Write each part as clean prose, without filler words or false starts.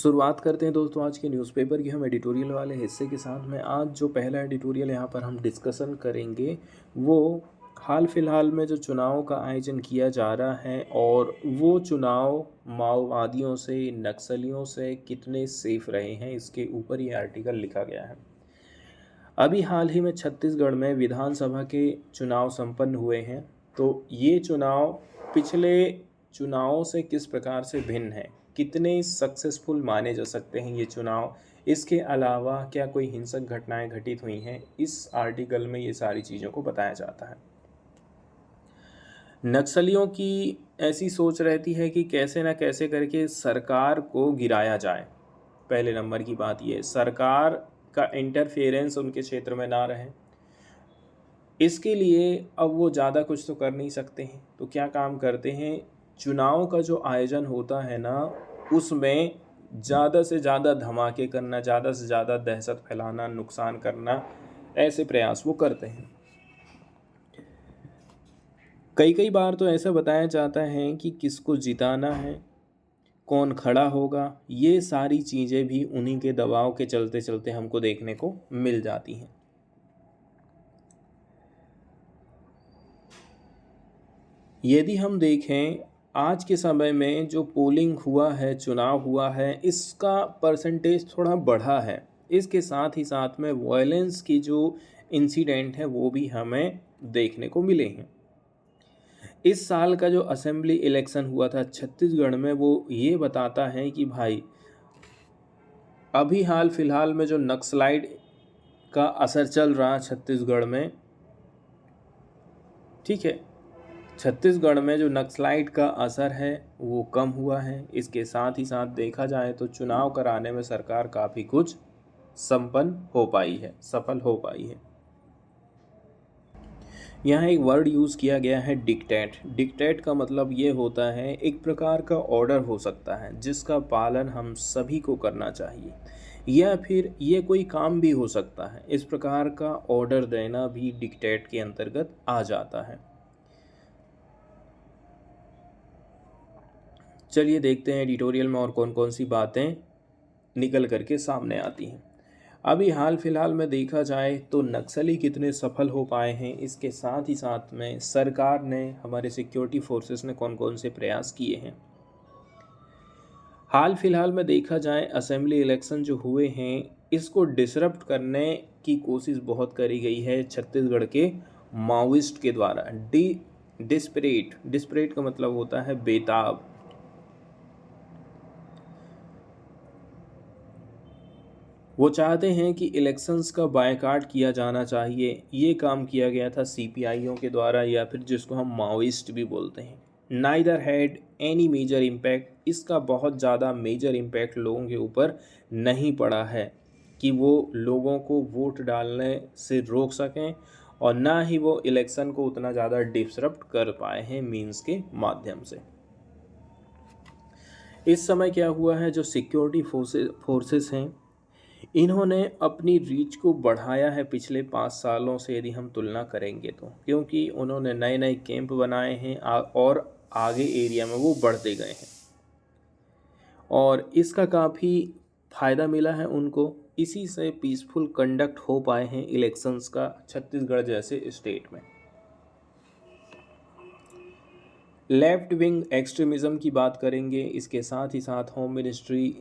शुरुआत करते हैं दोस्तों आज के न्यूज़पेपर की हम एडिटोरियल वाले हिस्से के साथ में। आज जो पहला एडिटोरियल यहाँ पर हम डिस्कशन करेंगे वो हाल फिलहाल में जो चुनाव का आयोजन किया जा रहा है और वो चुनाव माओवादियों से, नक्सलियों से कितने सेफ रहे हैं, इसके ऊपर ये आर्टिकल लिखा गया है। अभी हाल ही में छत्तीसगढ़ में विधानसभा के चुनाव संपन्न हुए हैं। तो ये चुनाव पिछले चुनावों से किस प्रकार से भिन्न है, कितने सक्सेसफुल माने जा सकते हैं ये चुनाव, इसके अलावा क्या कोई हिंसक घटनाएं घटित हुई हैं, इस आर्टिकल में ये सारी चीज़ों को बताया जाता है। नक्सलियों की ऐसी सोच रहती है कि कैसे ना कैसे करके सरकार को गिराया जाए। पहले नंबर की बात ये, सरकार का इंटरफेरेंस उनके क्षेत्र में ना रहे। इसके लिए अब वो ज़्यादा कुछ तो कर नहीं सकते हैं, तो क्या काम करते हैं, चुनाव का जो आयोजन होता है ना, उसमें ज़्यादा से ज़्यादा धमाके करना, ज़्यादा से ज़्यादा दहशत फैलाना, नुकसान करना, ऐसे प्रयास वो करते हैं। कई कई बार तो ऐसा बताया जाता है कि किसको जिताना है, कौन खड़ा होगा, ये सारी चीज़ें भी उन्हीं के दबाव के चलते चलते हमको देखने को मिल जाती हैं। यदि हम देखें आज के समय में जो पोलिंग हुआ है, चुनाव हुआ है, इसका परसेंटेज थोड़ा बढ़ा है। इसके साथ ही साथ में वायलेंस की जो इंसिडेंट है वो भी हमें देखने को मिले हैं। इस साल का जो असेंबली इलेक्शन हुआ था छत्तीसगढ़ में, वो ये बताता है कि भाई अभी हाल फिलहाल में जो नक्सलाइट का असर चल रहा है छत्तीसगढ़ में, ठीक है, छत्तीसगढ़ में जो नक्सलाइट का असर है वो कम हुआ है। इसके साथ ही साथ देखा जाए तो चुनाव कराने में सरकार काफ़ी कुछ संपन्न हो पाई है, सफल हो पाई है। यहाँ एक वर्ड यूज़ किया गया है डिक्टेट। डिक्टेट का मतलब ये होता है एक प्रकार का ऑर्डर हो सकता है जिसका पालन हम सभी को करना चाहिए, या फिर ये कोई काम भी हो सकता है। इस प्रकार का ऑर्डर देना भी डिक्टेट के अंतर्गत आ जाता है। चलिए देखते हैं एडिटोरियल में और कौन कौन सी बातें निकल करके सामने आती हैं। अभी हाल फिलहाल में देखा जाए तो नक्सली कितने सफल हो पाए हैं, इसके साथ ही साथ में सरकार ने, हमारे सिक्योरिटी फोर्सेस ने कौन कौन से प्रयास किए हैं। हाल फिलहाल में देखा जाए असेंबली इलेक्शन जो हुए हैं, इसको डिसरप्ट करने की कोशिश बहुत करी गई है छत्तीसगढ़ के माओइस्ट के द्वारा। डिस्परेट का मतलब होता है बेताब। वो चाहते हैं कि इलेक्शंस का बायकॉट किया जाना चाहिए। ये काम किया गया था सीपीआईओ के द्वारा, या फिर जिसको हम माओइस्ट भी बोलते हैं। Neither had any major impact, इसका बहुत ज़्यादा मेजर इम्पैक्ट लोगों के ऊपर नहीं पड़ा है कि वो लोगों को वोट डालने से रोक सकें, और ना ही वो इलेक्शन को उतना ज़्यादा डिसरप्ट कर पाए हैं मीन्स के माध्यम से। इस समय क्या हुआ है, जो सिक्योरिटी फोर्सेस हैं, इन्होंने अपनी रीच को बढ़ाया है पिछले 5 सालों से यदि हम तुलना करेंगे तो, क्योंकि उन्होंने नए नए कैंप बनाए हैं और आगे एरिया में वो बढ़ते गए हैं और इसका काफ़ी फ़ायदा मिला है उनको। इसी से पीसफुल कंडक्ट हो पाए हैं इलेक्शंस का छत्तीसगढ़ जैसे स्टेट में। लेफ्ट विंग एक्सट्रीमिज़म की बात करेंगे, इसके साथ ही साथ होम मिनिस्ट्री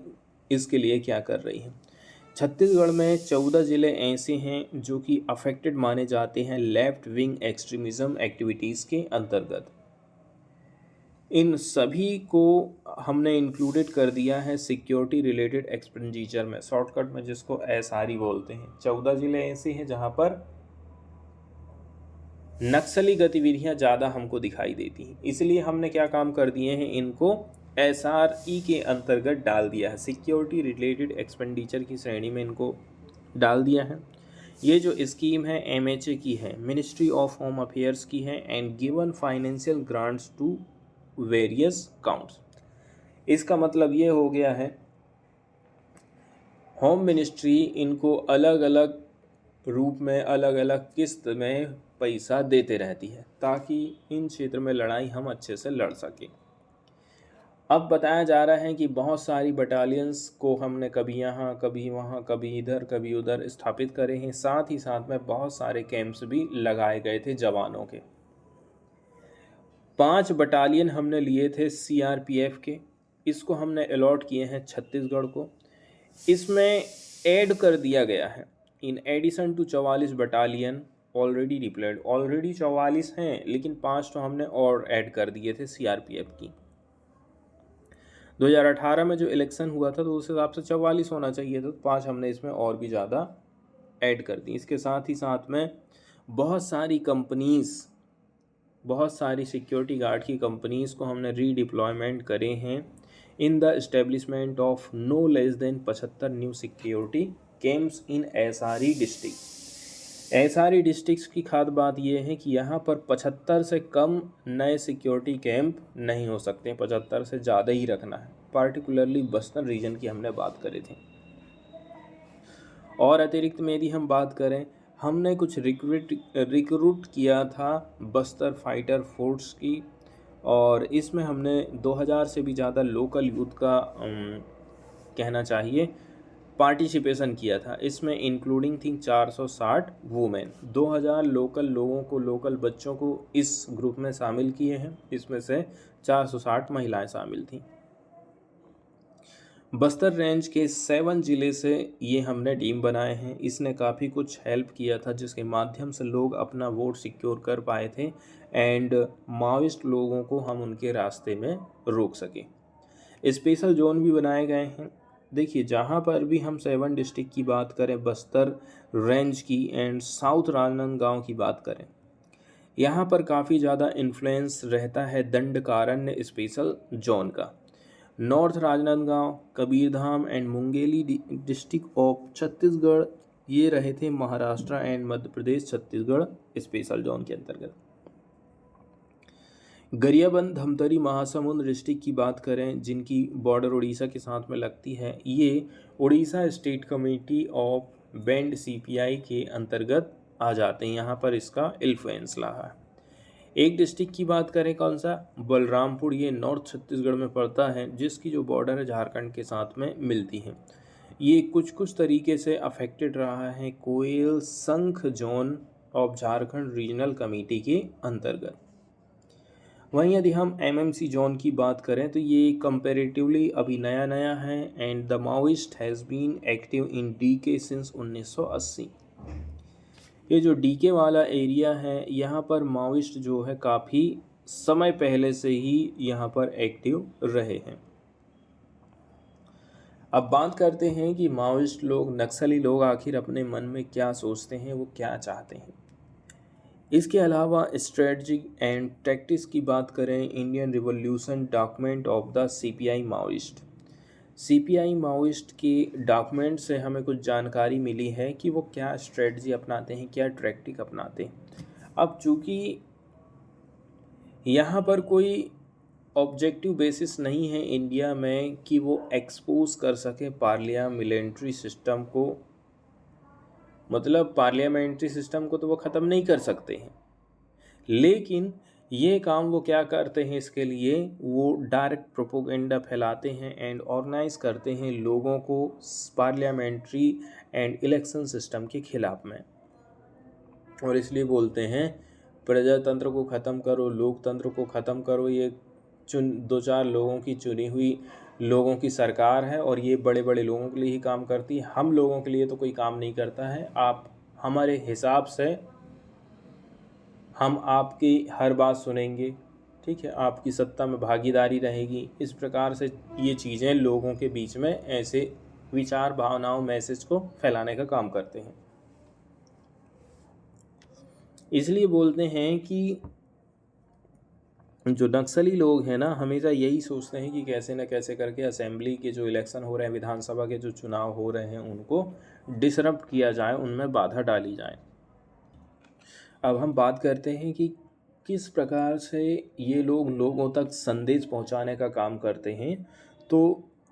इसके लिए क्या कर रही है। छत्तीसगढ़ में 14 ज़िले ऐसे हैं जो कि अफेक्टेड माने जाते हैं लेफ़्ट विंग एक्सट्रीमिज़म एक्टिविटीज़ के अंतर्गत। इन सभी को हमने इंक्लूडेड कर दिया है सिक्योरिटी रिलेटेड एक्सपेंडिचर में, शॉर्टकट में जिसको एसआरई बोलते हैं। 14 ज़िले ऐसे हैं जहां पर नक्सली गतिविधियां ज़्यादा हमको दिखाई देती हैं, इसलिए हमने क्या काम कर दिए हैं, इनको एसआरई के अंतर्गत डाल दिया है, सिक्योरिटी रिलेटेड एक्सपेंडिचर की श्रेणी में इनको डाल दिया है। ये जो स्कीम है एमएचए की है, मिनिस्ट्री ऑफ होम अफेयर्स की है, and given financial grants to various counts. इसका मतलब ये हो गया है, होम मिनिस्ट्री इनको अलग अलग रूप में, अलग अलग किस्त में पैसा देते रहती है ताकि इन क्षेत्र में लड़ाई हम अच्छे से लड़ सकें। अब बताया जा रहा है कि बहुत सारी बटालियंस को हमने कभी यहाँ कभी वहाँ कभी इधर कभी उधर स्थापित करे हैं। साथ ही साथ में बहुत सारे कैंप्स भी लगाए गए थे जवानों के। 5 बटालियन हमने लिए थे सीआरपीएफ के, इसको हमने अलॉट किए हैं छत्तीसगढ़ को। इसमें ऐड कर दिया गया है in addition to 44 battalion already deployed. Already 44 हैं, लेकिन 5 तो हमने और ऐड कर दिए थे सीआरपीएफ की। 2018 में जो इलेक्शन हुआ था तो उस हिसाब से 44 होना चाहिए था, तो 5 हमने इसमें और भी ज़्यादा ऐड कर दी। इसके साथ ही साथ में बहुत सारी कंपनीज़, बहुत सारी सिक्योरिटी गार्ड की कंपनीज़ को हमने रीडिप्लॉयमेंट करे हैं in the establishment of no less than 75 new security camps in SRE district. SRE district की खास बात यह है कि यहाँ पर 75 से कम नए सिक्योरिटी कैंप नहीं हो सकते, 75 से ज़्यादा ही रखना है। पार्टिकुलरली बस्तर रीजन की हमने बात करी थी। और अतिरिक्त में यदि हम बात करें, हमने कुछ रिक्रूट किया था बस्तर फाइटर फोर्स की, और इसमें हमने 2000 से भी ज़्यादा लोकल यूथ का कहना चाहिए पार्टिसिपेशन किया था। इसमें इंक्लूडिंग थी 460 वुमेन। 2000 लोकल लोगों को, लोकल बच्चों को इस ग्रुप में शामिल किए हैं। इसमें से 460 महिलाएं शामिल थीं। बस्तर रेंज के 7 ज़िले से ये हमने टीम बनाए हैं। इसने काफ़ी कुछ हेल्प किया था, जिसके माध्यम से लोग अपना वोट सिक्योर कर पाए थे एंड माओइस्ट लोगों को हम उनके रास्ते में रोक सके। स्पेशल जोन भी बनाए गए हैं। देखिए, जहाँ पर भी हम 7 डिस्ट्रिक्ट की बात करें, बस्तर रेंज की एंड साउथ राजनांदगांव की बात करें, यहाँ पर काफ़ी ज़्यादा इन्फ्लुएंस रहता है दंडकारण्य स्पेशल जोन का। North Rajnandgaon, Kabirdham and Mungeli district of Chhattisgarh, ये रहे थे Maharashtra and Madhya Pradesh Chhattisgarh special zone के अंतर्गत। गरियाबंद, धमतरी, महासमुंद डिस्ट्रिक्ट की बात करें, जिनकी बॉर्डर उड़ीसा के साथ में लगती है, ये Orissa state committee of band CPI के अंतर्गत आ जाते हैं। यहाँ पर इसका इन्फ्लुएंस रहा है। एक डिस्ट्रिक्ट की बात करें, कौन सा, बलरामपुर, ये नॉर्थ छत्तीसगढ़ में पड़ता है, जिसकी जो बॉर्डर है झारखंड के साथ में मिलती है। ये कुछ तरीके से अफेक्टेड रहा है कोयल संख zone of Jharkhand regional committee के अंतर्गत। वहीं यदि हम एमएमसी जोन की बात करें तो ये कंपैरेटिवली अभी नया है and the Maoist has been active in DK since 1980। ये जो डीके वाला एरिया है, यहाँ पर माओइस्ट जो है काफ़ी समय पहले से ही यहाँ पर एक्टिव रहे हैं। अब बात करते हैं कि माओइस्ट लोग, नक्सली लोग आखिर अपने मन में क्या सोचते हैं, वो क्या चाहते हैं। इसके अलावा स्ट्रेटजी एंड टैक्टिक्स की बात करें, Indian revolution document of the CPI Maoist. CPI Maoist के डॉक्यूमेंट से हमें कुछ जानकारी मिली है कि वो क्या स्ट्रेटजी अपनाते हैं, क्या टैक्टिक अपनाते हैं। अब चूँकि यहाँ पर कोई ऑब्जेक्टिव बेसिस नहीं है इंडिया में कि वो एक्सपोज कर सके पार्लियामेंट्री सिस्टम को, मतलब पार्लियामेंट्री सिस्टम को तो वो ख़त्म नहीं कर सकते हैं, लेकिन ये काम वो क्या करते हैं, इसके लिए वो डायरेक्ट प्रोपोगेंडा फैलाते हैं एंड ऑर्गेनाइज करते हैं लोगों को पार्लियामेंट्री एंड इलेक्शन सिस्टम के खिलाफ में। और इसलिए बोलते हैं प्रजातंत्र को ख़त्म करो, लोकतंत्र को ख़त्म करो। ये 2-4 लोगों की चुनी हुई लोगों की सरकार है और ये बड़े बड़े लोगों के लिए ही काम करती है, हम लोगों के लिए तो कोई काम नहीं करता है। आप हमारे हिसाब से, हम आपकी हर बात सुनेंगे, ठीक है, आपकी सत्ता में भागीदारी रहेगी। इस प्रकार से ये चीज़ें लोगों के बीच में ऐसे विचार, भावनाओं, मैसेज को फैलाने का काम करते हैं। इसलिए बोलते हैं कि जो नक्सली लोग हैं ना, हमेशा यही सोचते हैं कि कैसे न कैसे करके असेंबली के जो इलेक्शन हो रहे हैं, विधानसभा के जो चुनाव हो रहे हैं, उनको डिसरप्ट किया जाए, उनमें बाधा डाली जाए। अब हम बात करते हैं कि किस प्रकार से ये लोग लोगों तक संदेश पहुंचाने का काम करते हैं। तो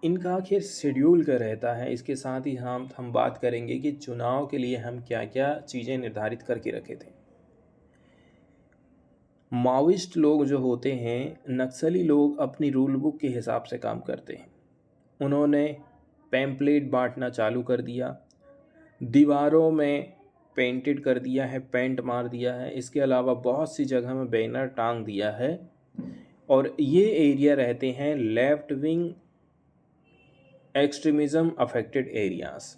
इनका आखिर शेड्यूल क्या रहता है, इसके साथ ही हम बात करेंगे कि चुनाव के लिए हम क्या क्या चीज़ें निर्धारित करके रखे थे। माओइस्ट लोग जो होते हैं, नक्सली लोग अपनी रूल बुक के हिसाब से काम करते हैं। उन्होंने पैम्पलेट बांटना चालू कर दिया, दीवारों में पेंटेड कर दिया है, पेंट मार दिया है। इसके अलावा बहुत सी जगह में बैनर टांग दिया है। और ये एरिया रहते हैं left wing extremism affected areas.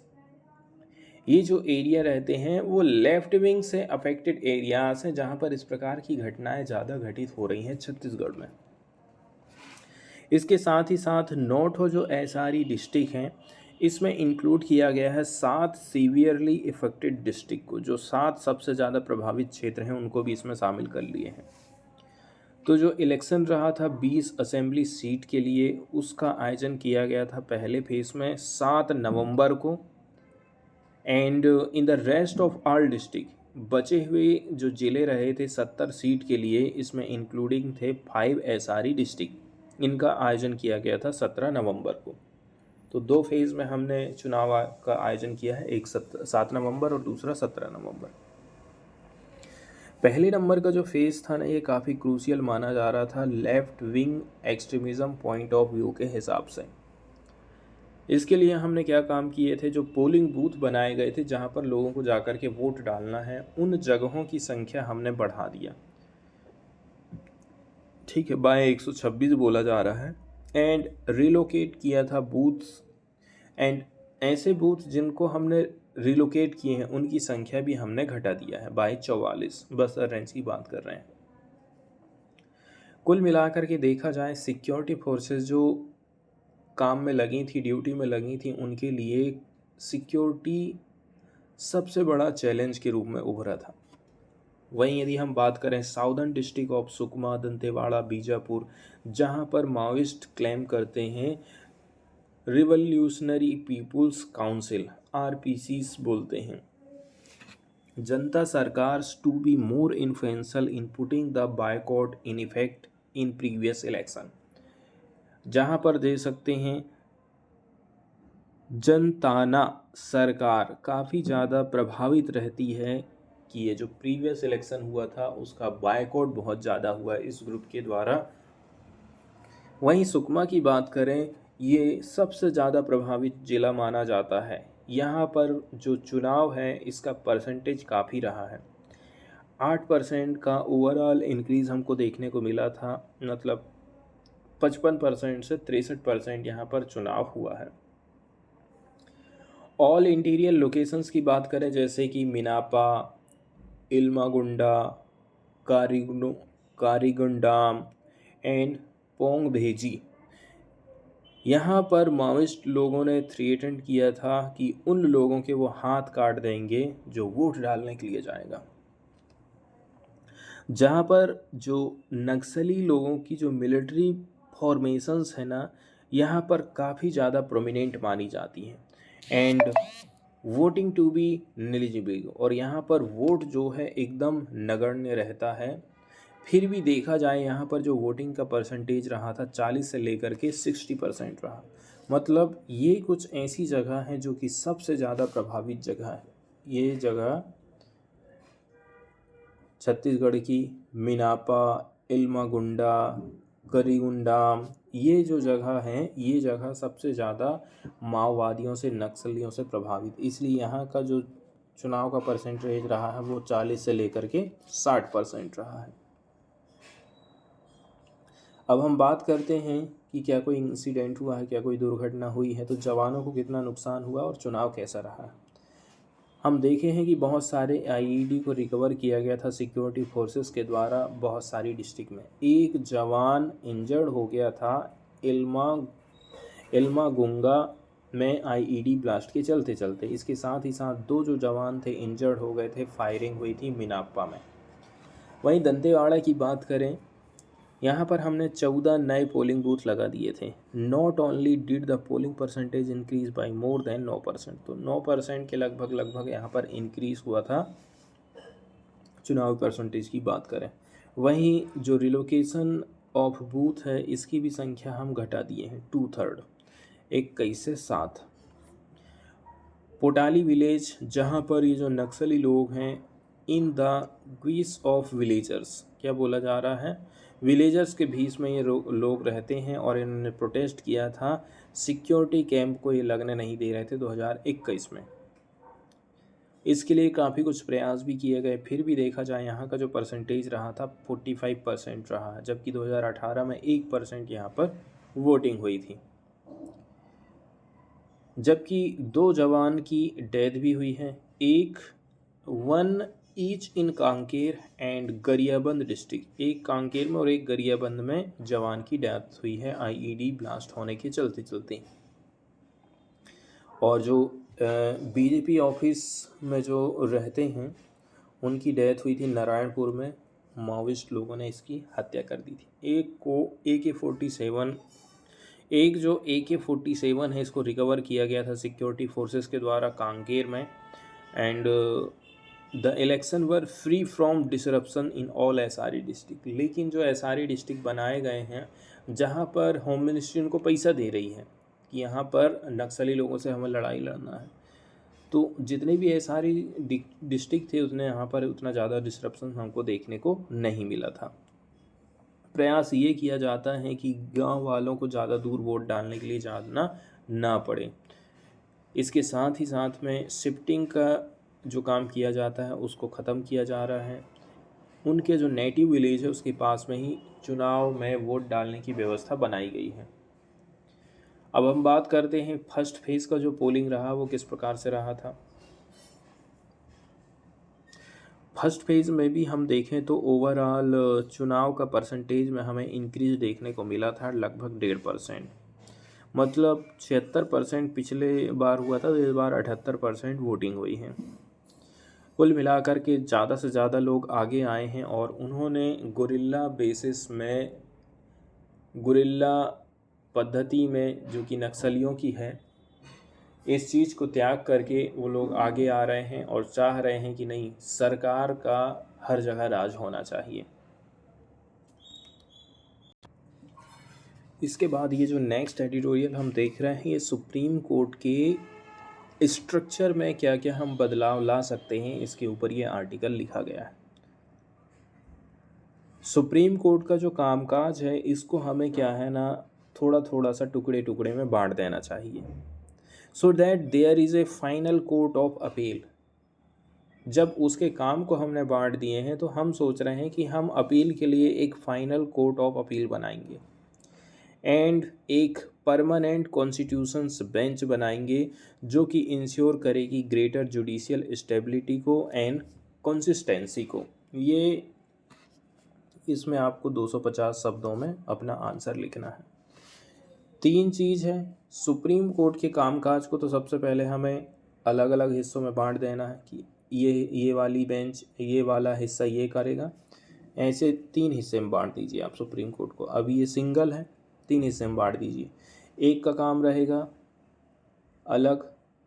ये जो एरिया रहते हैं वो लेफ्ट विंग से अफेक्टेड एरियाज़ हैं, जहाँ पर इस प्रकार की घटनाएं ज़्यादा घटित हो रही हैं छत्तीसगढ़ में। इसके साथ ही साथ नोट हो जो एसआरई डिस्ट्रिक्ट हैं, इसमें इंक्लूड किया गया है 7 सीवियरली इफेक्टेड डिस्ट्रिक्ट को। जो 7 सबसे ज़्यादा प्रभावित क्षेत्र हैं उनको भी इसमें शामिल कर लिए हैं। तो जो इलेक्शन रहा था 20 असेंबली सीट के लिए, उसका आयोजन किया गया था पहले फेज में 7 नवंबर को। And in the rest of all district, बचे हुए जो ज़िले रहे थे 70 सीट के लिए, इसमें इंक्लूडिंग थे 5 एसआरई डिस्ट्रिक्ट। इनका आयोजन किया गया था 17 नवंबर को। तो 2 फेज़ में हमने चुनाव का आयोजन किया है, एक 7 नवंबर और दूसरा 17 नवंबर। पहले नंबर का जो फेज़ था ना, ये काफ़ी क्रूशियल माना जा रहा था left wing extremism point of view के हिसाब से। इसके लिए हमने क्या काम किए थे, जो पोलिंग बूथ बनाए गए थे जहाँ पर लोगों को जाकर के वोट डालना है, उन जगहों की संख्या हमने बढ़ा दिया। ठीक है, बाय 126 बोला जा रहा है। एंड रिलोकेट किया था बूथ्स। एंड ऐसे बूथ जिनको हमने रिलोकेट किए हैं उनकी संख्या भी हमने घटा दिया है बाय 44। बस रेंज की बात कर रहे हैं। कुल मिलाकर के देखा जाए, सिक्योरिटी फोर्सेस जो काम में लगी थी, ड्यूटी में लगी थी, उनके लिए सिक्योरिटी सबसे बड़ा चैलेंज के रूप में उभरा था। वहीं यदि हम बात करें southern district of Sukma, Dantewada, Bijapur, जहां पर माओइस्ट क्लेम करते हैं रिवॉल्यूशनरी पीपुल्स काउंसिल, आरपीसीस बोलते हैं, Janata Sarkar to be more influential in putting the boycott in effect in previous election, जहां पर दे सकते हैं जनताना सरकार काफ़ी ज़्यादा प्रभावित रहती है कि ये जो प्रीवियस इलेक्शन हुआ था उसका बायकॉट बहुत ज़्यादा हुआ है इस ग्रुप के द्वारा। वहीं सुकमा की बात करें, ये सबसे ज़्यादा प्रभावित ज़िला माना जाता है। यहाँ पर जो चुनाव है इसका परसेंटेज काफ़ी रहा है, 8% का ओवरऑल इंक्रीज़ हमको देखने को मिला था। मतलब 55% से 63% यहाँ पर चुनाव हुआ है। ऑल इंटीरियर लोकेशंस की बात करें, जैसे कि मिनापा, इल्मागुंडा, कारीगुंडाम एंड पोंग भेजी, यहाँ पर माओइस्ट लोगों ने थ्रेटन किया था कि उन लोगों के वो हाथ काट देंगे जो वोट डालने के लिए जाएगा। जहाँ पर जो नक्सली लोगों की जो मिलिट्री फॉर्मेशंस है ना, यहाँ पर काफ़ी ज़्यादा प्रोमिनेंट मानी जाती हैं। एंड वोटिंग टू बी नेलिजिबल, और यहाँ पर वोट जो है एकदम नगण्य रहता है। फिर भी देखा जाए यहाँ पर जो वोटिंग का परसेंटेज रहा था 40 से लेकर के 60% रहा। मतलब ये कुछ ऐसी जगह है जो कि सबसे ज़्यादा प्रभावित जगह है। ये जगह छत्तीसगढ़ की मिनापा, इल्मागुंडा, करीगुंडाम, ये जो जगह हैं, ये जगह सबसे ज़्यादा माओवादियों से, नक्सलियों से प्रभावित, इसलिए यहाँ का जो चुनाव का परसेंटेज रहा है वो 40 से लेकर के 60% रहा है। अब हम बात करते हैं कि क्या कोई इंसिडेंट हुआ है, क्या कोई दुर्घटना हुई है, तो जवानों को कितना नुकसान हुआ और चुनाव कैसा रहा है। हम देखे हैं कि बहुत सारे आईईडी को रिकवर किया गया था सिक्योरिटी फोर्सेस के द्वारा बहुत सारी डिस्ट्रिक्ट में। एक जवान इंजर्ड हो गया था इल्मागुंगा में आईईडी ब्लास्ट के चलते चलते। इसके साथ ही साथ 2 जो जवान थे इंजर्ड हो गए थे, फायरिंग हुई थी मिनापा में। वहीं दंतेवाड़ा की बात करें, यहाँ पर हमने 14 नए पोलिंग बूथ लगा दिए थे। Not only did the polling percentage increase by more than 9%, तो 9% के लगभग यहाँ पर इंक्रीज हुआ था चुनाव परसेंटेज की बात करें। वहीं जो रिलोकेशन ऑफ बूथ है इसकी भी संख्या हम घटा दिए हैं 2/3, 21 से 7। पोटाली विलेज, जहाँ पर ये जो नक्सली लोग हैं इन द ग्वीस ऑफ विलेजर्स। क्या बोला जा रहा है? विलेजर्स के बीच में ये लोग रहते हैं और इन्होंने प्रोटेस्ट किया था। सिक्योरिटी कैंप को ये लगने नहीं दे रहे थे 2021 में। इसके लिए काफ़ी कुछ प्रयास भी किए गए, फिर भी देखा जाए यहाँ का जो परसेंटेज रहा था 45% रहा है, जबकि 2018 में 1% यहाँ पर वोटिंग हुई थी। जबकि 2 जवान की डेथ भी हुई है, एक 1 each in Kanker and Gariaband district, एक कांकेर में और एक गरियाबंद में जवान की डेथ हुई है आईईडी ब्लास्ट होने के चलते चलते। और जो बीजेपी ऑफिस में जो रहते हैं उनकी डेथ हुई थी नारायणपुर में, माओविस्ट लोगों ने इसकी हत्या कर दी थी। एक को AK-47, एक जो AK-47 है इसको रिकवर किया गया था सिक्योरिटी फोर्सेस के द्वारा कांकेर में। And the election were free from disruption in all SRE district. लेकिन जो SRE डिस्ट्रिक्ट बनाए गए हैं जहाँ पर होम मिनिस्ट्री उनको पैसा दे रही है कि यहाँ पर नक्सली लोगों से हमें लड़ाई लड़ना है, तो जितने भी SRE डिस्ट्रिक्ट थे उसने यहाँ पर उतना ज़्यादा डिसरप्शन हमको देखने को नहीं मिला था। प्रयास ये किया जाता है कि गांव वालों को ज़्यादा दूर वोट डालने के लिए जाना ना पड़े। इसके साथ ही साथ में शिफ्टिंग का जो काम किया जाता है उसको ख़त्म किया जा रहा है। उनके जो नेटिव विलेज है उसके पास में ही चुनाव में वोट डालने की व्यवस्था बनाई गई है। अब हम बात करते हैं फर्स्ट फेज़ का जो पोलिंग रहा वो किस प्रकार से रहा था। फर्स्ट फेज़ में भी हम देखें तो ओवरऑल चुनाव का परसेंटेज में हमें इंक्रीज देखने को मिला था, लगभग 1.5%। मतलब 76% पिछले बार हुआ था, तो इस बार 78% वोटिंग हुई है। कुल मिलाकर के ज़्यादा से ज़्यादा लोग आगे आए हैं और उन्होंने गुरिल्ला बेसिस में, गुरिल्ला पद्धति में जो कि नक्सलियों की है, इस चीज़ को त्याग करके वो लोग आगे आ रहे हैं और चाह रहे हैं कि नहीं, सरकार का हर जगह राज होना चाहिए। इसके बाद ये जो नेक्स्ट एडिटोरियल हम देख रहे हैं, ये सुप्रीम कोर्ट के स्ट्रक्चर में क्या क्या हम बदलाव ला सकते हैं, इसके ऊपर ये आर्टिकल लिखा गया है। सुप्रीम कोर्ट का जो कामकाज है इसको हमें क्या है ना, थोड़ा थोड़ा सा टुकड़े टुकड़े में बांट देना चाहिए, so that there is a final court of appeal. जब उसके काम को हमने बांट दिए हैं तो हम सोच रहे हैं कि हम अपील के लिए एक फाइनल कोर्ट ऑफ अपील बनाएंगे एंड एक परमानेंट कॉन्स्टिट्यूशंस बेंच बनाएंगे जो कि इंश्योर करेगी ग्रेटर जुडिशियल स्टेबिलिटी को एंड कंसिस्टेंसी को। ये इसमें आपको 250 शब्दों में अपना आंसर लिखना है। 3 चीज़ है सुप्रीम कोर्ट के कामकाज को, तो सबसे पहले हमें अलग अलग हिस्सों में बांट देना है कि ये वाली बेंच, ये वाला हिस्सा ये करेगा। ऐसे 3 हिस्से में बांट दीजिए आप सुप्रीम कोर्ट को। अभी ये सिंगल है, 3 हिस्से में बांट दीजिए। एक का काम रहेगा अलग,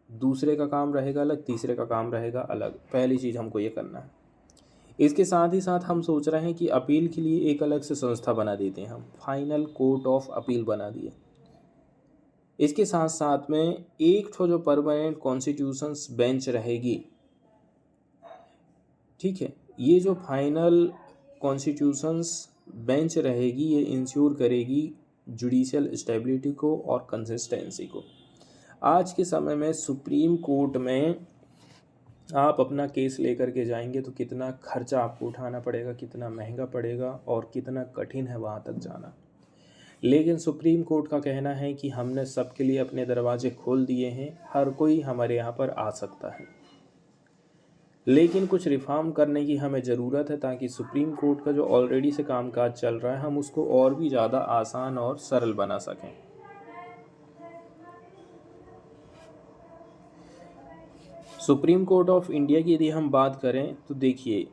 दूसरे का काम रहेगा अलग, तीसरे का काम रहेगा अलग। पहली चीज़ हमको ये करना है। इसके साथ ही साथ हम सोच रहे हैं कि अपील के लिए एक अलग से संस्था बना देते हैं, हम फाइनल कोर्ट ऑफ अपील बना दिए। इसके साथ साथ में एक तो जो परमानेंट कॉन्स्टिट्यूशंस बेंच रहेगी, ठीक है, ये जो फाइनल कॉन्स्टिट्यूशंस बेंच रहेगी ये इंश्योर करेगी जुडिशियल स्टेबिलिटी को और कंसिस्टेंसी को। आज के समय में सुप्रीम कोर्ट में आप अपना केस लेकर के जाएंगे तो कितना खर्चा आपको उठाना पड़ेगा, कितना महंगा पड़ेगा और कितना कठिन है वहाँ तक जाना। लेकिन सुप्रीम कोर्ट का कहना है कि हमने सबके लिए अपने दरवाजे खोल दिए हैं, हर कोई हमारे यहाँ पर आ सकता है। लेकिन कुछ रिफॉर्म करने की हमें ज़रूरत है ताकि सुप्रीम कोर्ट का जो ऑलरेडी से कामकाज चल रहा है हम उसको और भी ज़्यादा आसान और सरल बना सकें। सुप्रीम कोर्ट ऑफ इंडिया की यदि हम बात करें तो देखिए,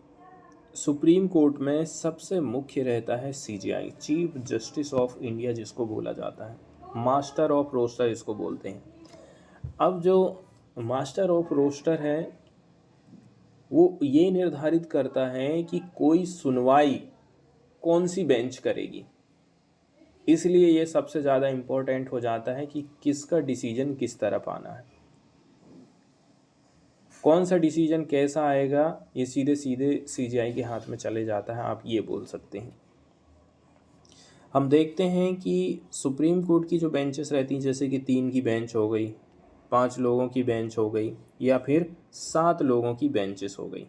सुप्रीम कोर्ट में सबसे मुख्य रहता है CJI, chief justice of India जिसको बोला जाता है, मास्टर ऑफ रोस्टर इसको बोलते हैं। अब जो मास्टर ऑफ रोस्टर है वो ये निर्धारित करता है कि कोई सुनवाई कौन सी बेंच करेगी। इसलिए ये सबसे ज़्यादा इम्पोर्टेंट हो जाता है कि किसका डिसीजन किस तरफ आना है। कौन सा डिसीजन कैसा आएगा ये सीधे सीधे सीजीआई के हाथ में चले जाता है, आप ये बोल सकते हैं। हम देखते हैं कि सुप्रीम कोर्ट की जो बेंचेस रहती हैं, जैसे कि 3 की बेंच हो गई, 5 लोगों की बेंच हो गई, या फिर 7 लोगों की बेंचेस हो गई,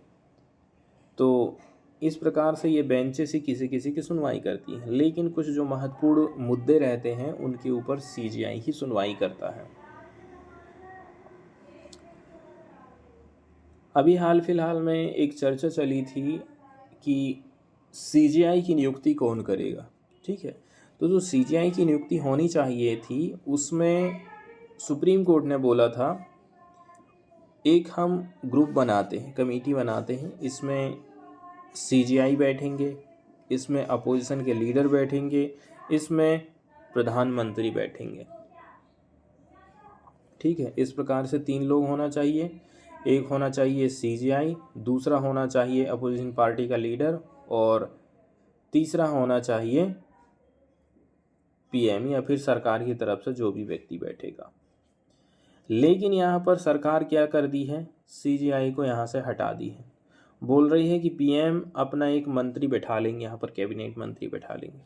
तो इस प्रकार से ये बेंचेस ही किसी किसी की सुनवाई करती हैं। लेकिन कुछ जो महत्वपूर्ण मुद्दे रहते हैं उनके ऊपर सीजीआई ही सुनवाई करता है। अभी हाल फिलहाल में एक चर्चा चली थी कि सीजीआई की नियुक्ति कौन करेगा, ठीक है। तो जो सीजीआई की नियुक्ति होनी चाहिए थी उसमें सुप्रीम कोर्ट ने बोला था एक हम ग्रुप बनाते हैं, कमेटी बनाते हैं, इसमें सीजीआई बैठेंगे, इसमें अपोजिशन के लीडर बैठेंगे, इसमें प्रधानमंत्री बैठेंगे, ठीक है। इस प्रकार से 3 लोग होना चाहिए, एक होना चाहिए सीजीआई, दूसरा होना चाहिए अपोजिशन पार्टी का लीडर, और तीसरा होना चाहिए पीएम या फिर सरकार की तरफ से जो भी व्यक्ति बैठेगा। लेकिन यहाँ पर सरकार क्या कर दी है, सीजीआई को यहाँ से हटा दी है। बोल रही है कि पीएम अपना एक मंत्री बैठा लेंगे, यहाँ पर कैबिनेट मंत्री बैठा लेंगे।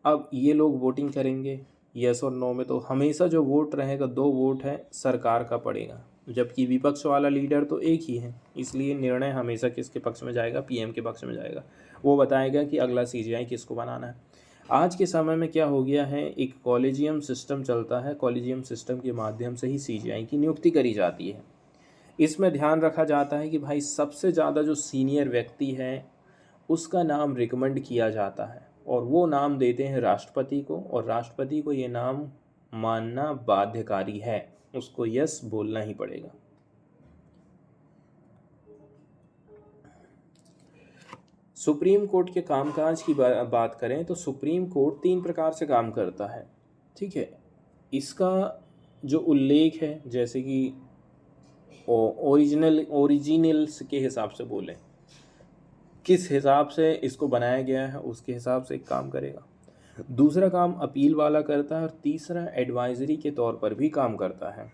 अब ये लोग वोटिंग करेंगे यस और नो में, तो हमेशा जो वोट रहेगा 2 वोट है सरकार का पड़ेगा, जबकि विपक्ष वाला लीडर तो एक ही है, इसलिए निर्णय हमेशा किसके पक्ष में जाएगा, पीएम के पक्ष में जाएगा। वो बताएगा कि अगला सीजीआई किसको बनाना है। आज के समय में क्या हो गया है, एक कॉलेजियम सिस्टम चलता है, कॉलेजियम सिस्टम के माध्यम से ही सीजीआई की नियुक्ति करी जाती है। इसमें ध्यान रखा जाता है कि भाई सबसे ज़्यादा जो सीनियर व्यक्ति है उसका नाम रिकमेंड किया जाता है, और वो नाम देते हैं राष्ट्रपति को, और राष्ट्रपति को ये नाम मानना बाध्यकारी है, उसको यस बोलना ही पड़ेगा। सुप्रीम कोर्ट के कामकाज की बात करें तो सुप्रीम कोर्ट 3 प्रकार से काम करता है, ठीक है। इसका जो उल्लेख है, जैसे कि ओरिजिनल्स के हिसाब से बोलें, किस हिसाब से इसको बनाया गया है उसके हिसाब से एक काम करेगा। दूसरा काम अपील वाला करता है, और तीसरा एडवाइजरी के तौर पर भी काम करता है।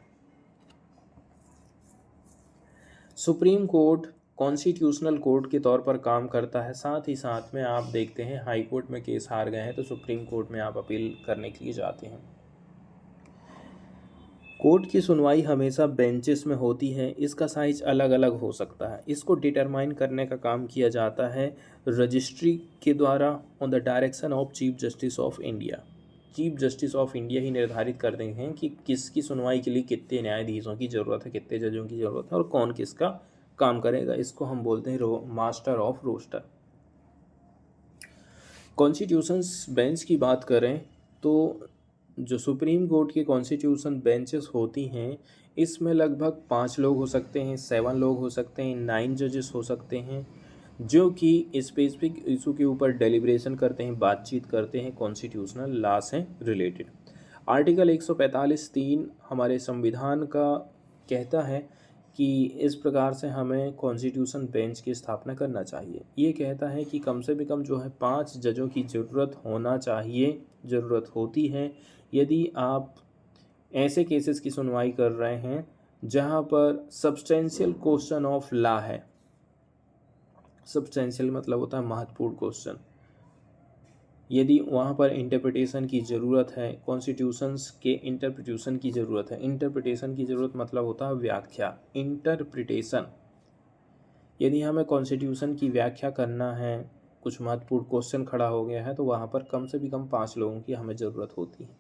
सुप्रीम कोर्ट कॉन्स्टिट्यूशनल कोर्ट के तौर पर काम करता है, साथ ही साथ में आप देखते हैं हाई कोर्ट में केस हार गए हैं तो सुप्रीम कोर्ट में आप अपील करने के लिए जाते हैं। कोर्ट की सुनवाई हमेशा बेंचेस में होती है, इसका साइज अलग अलग हो सकता है। इसको डिटरमाइन करने का काम किया जाता है रजिस्ट्री के द्वारा on the direction of chief justice of India. Chief justice of India ही निर्धारित करते हैं कि किसकी सुनवाई के लिए कितने न्यायाधीशों की ज़रूरत है, कितने जजों की ज़रूरत है, और कौन किसका काम करेगा। इसको हम बोलते हैं master of roster. Constitutions bench की बात करें तो जो सुप्रीम कोर्ट की कॉन्स्टिट्यूशन बेंचेस होती हैं इसमें लगभग 5 लोग हो सकते हैं, 7 लोग हो सकते हैं, 9 जजेस हो सकते हैं, जो कि स्पेसिफिक इशू के ऊपर डेलिब्रेशन करते हैं, बातचीत करते हैं कॉन्स्टिट्यूशनल लॉ से रिलेटेड। आर्टिकल 145(3) हमारे संविधान का कहता है कि इस प्रकार से हमें कॉन्स्टिट्यूशन बेंच की स्थापना करना चाहिए। ये कहता है कि कम से कम जो है 5 जजों की ज़रूरत होना चाहिए, ज़रूरत होती है यदि आप ऐसे केसेस की सुनवाई कर रहे हैं जहां पर सब्सटेंशियल क्वेश्चन ऑफ लॉ है। सब्सटेंशियल मतलब होता है महत्वपूर्ण क्वेश्चन। यदि वहाँ पर इंटरप्रिटेशन की ज़रूरत है, कॉन्स्टिट्यूशंस के इंटरप्रिटेशन की ज़रूरत है। इंटरप्रिटेशन की ज़रूरत मतलब होता है व्याख्या, इंटरप्रिटेशन। यदि हमें कॉन्स्टिट्यूशन की व्याख्या करना है, कुछ महत्वपूर्ण क्वेश्चन खड़ा हो गया है, तो वहाँ पर कम से कम 5 लोगों की हमें ज़रूरत होती है।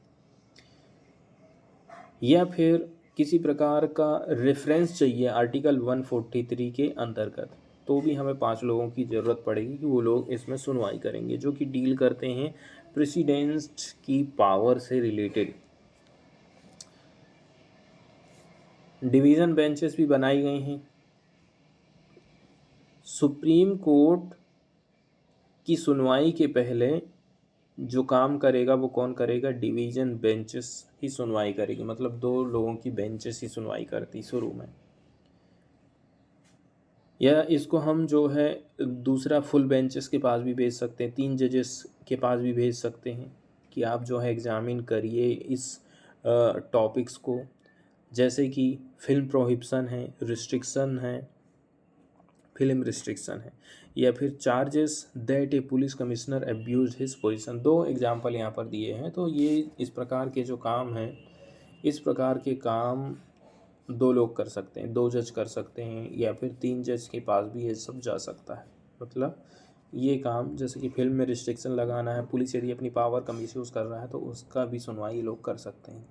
या फिर किसी प्रकार का रेफरेंस चाहिए आर्टिकल 143 के अंतर्गत, तो भी हमें 5 लोगों की ज़रूरत पड़ेगी कि वो लोग इसमें सुनवाई करेंगे, जो कि डील करते हैं प्रेसिडेंट की पावर से रिलेटेड। डिवीज़न बेंचेस भी बनाई गई हैं। सुप्रीम कोर्ट की सुनवाई के पहले जो काम करेगा वो कौन करेगा, डिवीज़न बेंचेस ही सुनवाई करेगी, मतलब 2 लोगों की बेंचेस ही सुनवाई करती शुरू में। या इसको हम जो है दूसरा फुल बेंचेस के पास भी भेज सकते हैं, 3 जजेस के पास भी भेज सकते हैं कि आप जो है एग्ज़ामिन करिए इस टॉपिक्स को। जैसे कि फिल्म प्रोहिबिशन है, रिस्ट्रिक्शन है, फिल्म रिस्ट्रिक्शन है, या फिर charges that A police commissioner abuse his position. दो एग्जाम्पल यहाँ पर दिए हैं। तो ये इस प्रकार के जो काम हैं, इस प्रकार के काम दो लोग कर सकते हैं, दो जज कर सकते हैं, या फिर तीन जज के पास भी ये सब जा सकता है। मतलब ये काम जैसे कि फिल्म में रिस्ट्रिक्शन लगाना है, पुलिस यदि अपनी पावर का मिसयूज़ कर रहा है तो उसका भी सुनवाई ये लोग कर सकते हैं।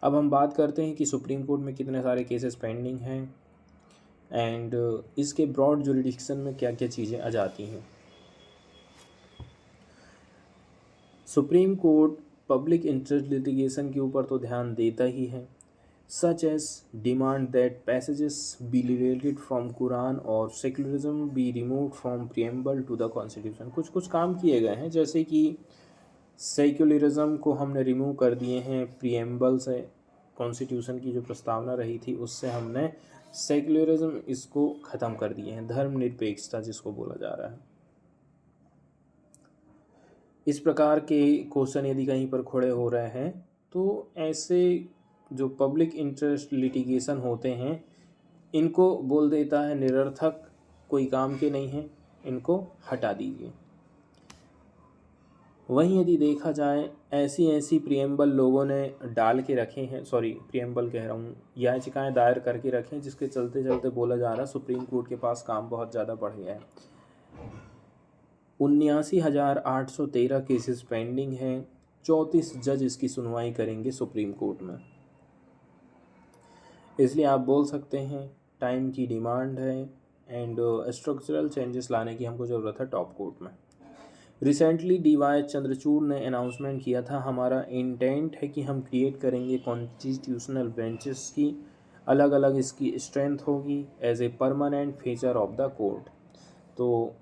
अब हम बात करते हैं कि सुप्रीम कोर्ट में कितने सारे केसेस पेंडिंग हैं एंड इसके ब्रॉड जुरिडिक्शन में क्या क्या चीज़ें आ जाती हैं। Supreme court public interest litigation के ऊपर तो ध्यान देता ही है, such as demand that passages be deleted from Quran or secularism be removed from preamble to the Constitution। कुछ कुछ काम किए गए हैं, जैसे कि सेक्युलरिज्म को हमने रिमूव कर दिए हैं प्रीएम्बल से, कॉन्स्टिट्यूशन की जो प्रस्तावना रही थी उससे हमने सेक्युलरिज्म इसको ख़त्म कर दिए हैं, धर्मनिरपेक्षता जिसको बोला जा रहा है। इस प्रकार के क्वेश्चन यदि कहीं पर खड़े हो रहे हैं तो ऐसे जो पब्लिक इंटरेस्ट लिटिगेशन होते हैं इनको बोल देता है निरर्थक, कोई काम के नहीं हैं, इनको हटा दीजिए। वहीं यदि देखा जाए ऐसी ऐसी प्रीएम्बल लोगों ने डाल के रखे हैं, प्रीएम्बल कह रहा हूँ, याचिकाएं दायर करके रखें, जिसके चलते चलते बोला जा रहा है सुप्रीम कोर्ट के पास काम बहुत ज़्यादा बढ़ गया है। 79,813 केसेस पेंडिंग हैं, 34 जज इसकी सुनवाई करेंगे सुप्रीम कोर्ट में। इसलिए आप बोल सकते हैं टाइम की डिमांड है एंड स्ट्रक्चरल चेंजेस लाने की हमको ज़रूरत है टॉप कोर्ट में। रिसेंटली DY चंद्रचूड़ ने अनाउंसमेंट किया था, हमारा इंटेंट है कि हम क्रिएट करेंगे कॉन्स्टिट्यूशनल बेंचेस की, अलग अलग इसकी स्ट्रेंथ होगी as a permanent feature of the court. तो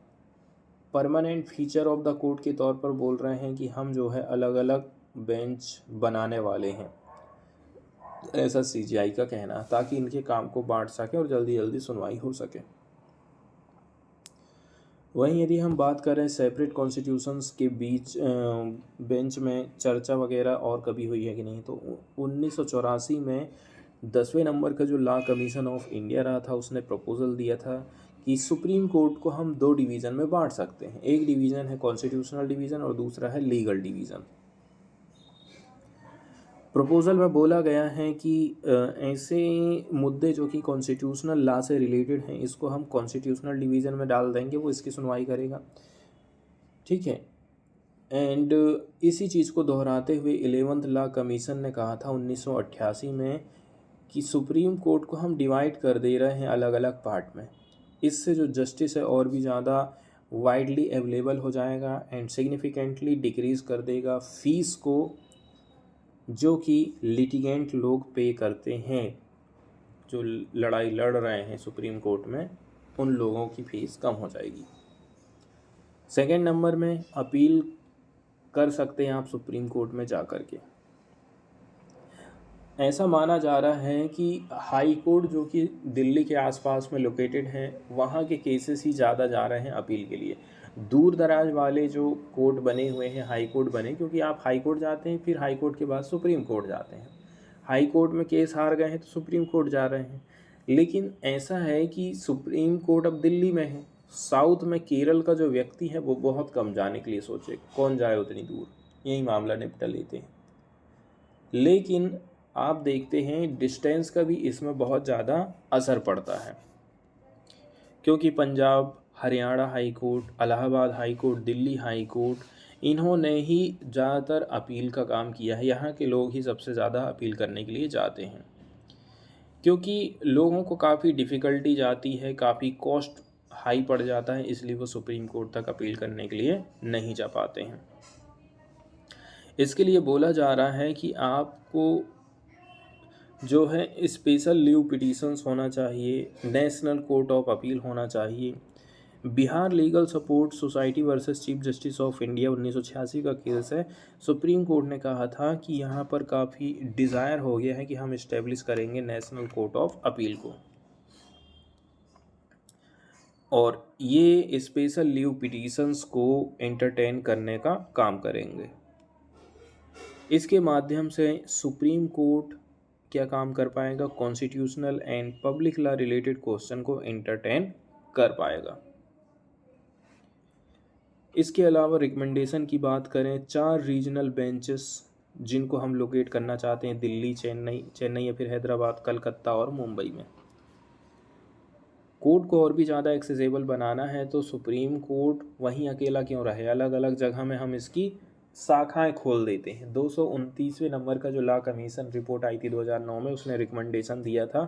permanent feature of the court के तौर पर बोल रहे हैं कि हम जो है अलग अलग बेंच बनाने वाले हैं, ऐसा CJI का कहना है, ताकि इनके काम को बांट सके और जल्दी जल्दी सुनवाई हो सके। वहीं यदि हम बात करें सेपरेट कॉन्स्टिट्यूशंस के बीच बेंच में चर्चा वगैरह और कभी हुई है कि नहीं, तो 1984 में 10वें नंबर का जो लॉ कमीशन ऑफ इंडिया रहा था उसने प्रपोजल दिया था कि सुप्रीम कोर्ट को हम दो डिवीज़न में बांट सकते हैं। एक डिवीज़न है कॉन्स्टिट्यूशनल डिवीज़न और दूसरा है लीगल डिवीज़न। प्रपोज़ल में बोला गया है कि ऐसे मुद्दे जो कि कॉन्स्टिट्यूशनल लॉ से रिलेटेड हैं इसको हम कॉन्स्टिट्यूशनल डिवीज़न में डाल देंगे, वो इसकी सुनवाई करेगा, ठीक है। एंड इसी चीज़ को दोहराते हुए 11th लॉ कमीशन ने कहा था 1988 में कि सुप्रीम कोर्ट को हम डिवाइड कर दे रहे हैं अलग अलग पार्ट में, इससे जो जस्टिस है और भी ज़्यादा वाइडली अवेलेबल हो जाएगा एंड सिग्निफिकेंटली डिक्रीज़ कर देगा फीस को जो कि लिटिगेंट लोग पे करते हैं, जो लड़ाई लड़ रहे हैं सुप्रीम कोर्ट में, उन लोगों की फीस कम हो जाएगी। सेकंड नंबर में अपील कर सकते हैं आप सुप्रीम कोर्ट में जा कर के। ऐसा माना जा रहा है कि हाई कोर्ट जो कि दिल्ली के आसपास में लोकेटेड हैं वहाँ के केसेस ही ज़्यादा जा रहे हैं अपील के लिए। दूर दराज वाले जो कोर्ट बने हुए हैं, हाई कोर्ट बने, क्योंकि आप हाई कोर्ट जाते हैं फिर हाई कोर्ट के बाद सुप्रीम कोर्ट जाते हैं, हाई कोर्ट में केस हार गए हैं तो सुप्रीम कोर्ट जा रहे हैं। लेकिन ऐसा है कि सुप्रीम कोर्ट अब दिल्ली में है, साउथ में केरल का जो व्यक्ति है वो बहुत कम जाने के लिए सोचे, कौन जाए उतनी दूर, यही मामला निपटा लेते हैं। लेकिन आप देखते हैं डिस्टेंस का भी इसमें बहुत ज़्यादा असर पड़ता है, क्योंकि Punjab, Haryana high court, Allahabad high court, Delhi high court, इन्होंने ही ज़्यादातर अपील का काम किया है। यहाँ के लोग ही सबसे ज़्यादा अपील करने के लिए जाते हैं, क्योंकि लोगों को काफ़ी डिफ़िकल्टी जाती है, काफ़ी कॉस्ट हाई पड़ जाता है, इसलिए वो सुप्रीम कोर्ट तक अपील करने के लिए नहीं जा पाते हैं। इसके लिए बोला जा रहा है कि आपको जो है स्पेशल लीव पिटीशंस होना चाहिए, नेशनल कोर्ट ऑफ अपील होना चाहिए। Bihar legal support society versus chief justice of India 1986 का केस है। सुप्रीम कोर्ट ने कहा था कि यहाँ पर काफ़ी डिज़ायर हो गया है कि हम इस्टेब्लिश करेंगे नेशनल कोर्ट ऑफ अपील को, और ये स्पेशल लीव पिटीशंस को एंटरटेन करने का काम करेंगे। इसके माध्यम से सुप्रीम कोर्ट क्या काम कर पाएगा, constitutional and public law related question को एंटरटेन कर पाएगा। इसके अलावा रिकमेंडेशन की बात करें, 4 रीजनल बेंचेस जिनको हम लोकेट करना चाहते हैं दिल्ली, चेन्नई या फिर हैदराबाद, कलकत्ता और मुंबई में। कोर्ट को और भी ज़्यादा एक्सेसिबल बनाना है तो सुप्रीम कोर्ट वहीं अकेला क्यों रहे, अलग अलग जगह में हम इसकी शाखाएं खोल देते हैं। 229वें नंबर का जो लॉ कमीशन रिपोर्ट आई थी 2009 में, उसने रिकमेंडेशन दिया था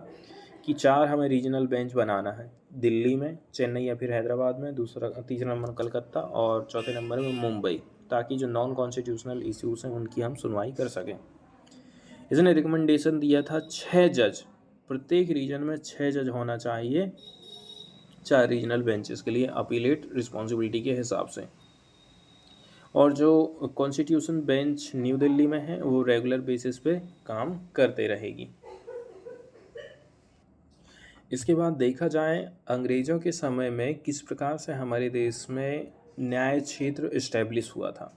कि 4 हमें रीजनल बेंच बनाना है, दिल्ली में, चेन्नई या फिर हैदराबाद में, तीसरा नंबर कलकत्ता और चौथे नंबर में मुंबई, ताकि जो नॉन कॉन्स्टिट्यूशनल इश्यूज़ हैं उनकी हम सुनवाई कर सकें। इसने रिकमेंडेशन दिया था 6 जज, प्रत्येक रीजन में 6 जज होना चाहिए 4 रीजनल बेंचेस के लिए अपीलेट रिस्पॉन्सिबिलिटी के हिसाब से। और जो कॉन्स्टिट्यूशन बेंच न्यू दिल्ली में है वो रेगुलर बेसिस पे काम करते रहेगी। इसके बाद देखा जाए अंग्रेज़ों के समय में किस प्रकार से हमारे देश में न्याय क्षेत्र इस्टेब्लिश हुआ था।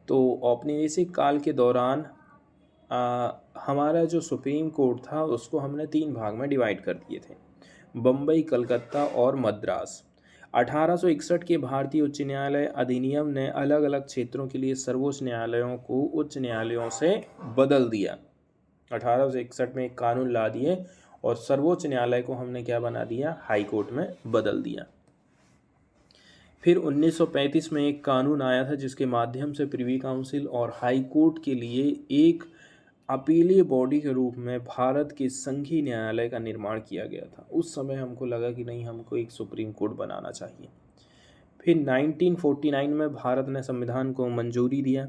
तो औपनिवेशिक काल के दौरान हमारा जो सुप्रीम कोर्ट था उसको हमने 3 भाग में डिवाइड कर दिए थे, बम्बई, कलकत्ता और मद्रास। 1861 के भारतीय उच्च न्यायालय अधिनियम ने अलग अलग क्षेत्रों के लिए सर्वोच्च न्यायालयों को उच्च न्यायालयों से बदल दिया। 1861 में एक कानून ला दिए और सर्वोच्च न्यायालय को हमने क्या बना दिया, हाई कोर्ट में बदल दिया। फिर 1935 में एक कानून आया था जिसके माध्यम से प्रिवी काउंसिल और हाई कोर्ट के लिए एक अपीलीय बॉडी के रूप में भारत के संघीय न्यायालय का निर्माण किया गया था। उस समय हमको लगा कि नहीं, हमको एक सुप्रीम कोर्ट बनाना चाहिए। फिर 1949 में भारत ने संविधान को मंजूरी दिया।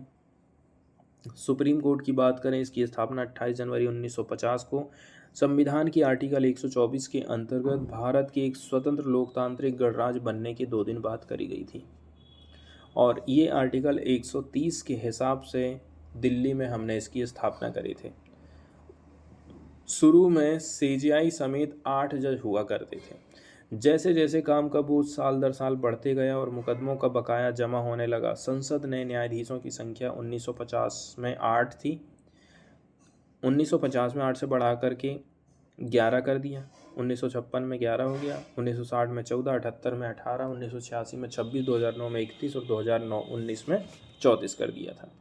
सुप्रीम कोर्ट की बात करें, इसकी स्थापना 28 जनवरी 1950 को संविधान की आर्टिकल 124 के अंतर्गत भारत के एक स्वतंत्र लोकतांत्रिक गणराज्य बनने के 2 दिन बाद करी गई थी। और ये आर्टिकल 130 के हिसाब से दिल्ली में हमने इसकी स्थापना करी थी। शुरू में सीजीआई समेत 8 जज हुआ करते थे। जैसे जैसे काम का बोझ साल दर साल बढ़ते गया और मुकदमों का बकाया जमा होने लगा, संसद ने न्यायाधीशों की संख्या 1950 में 8 थी, 1950 में 8 से बढ़ा करके 11 कर दिया, 1956 में 11 हो गया, 1960 में 14, 78 में 18, 1986 में 26, 2009 में 31 और 2019 में 34 कर दिया था।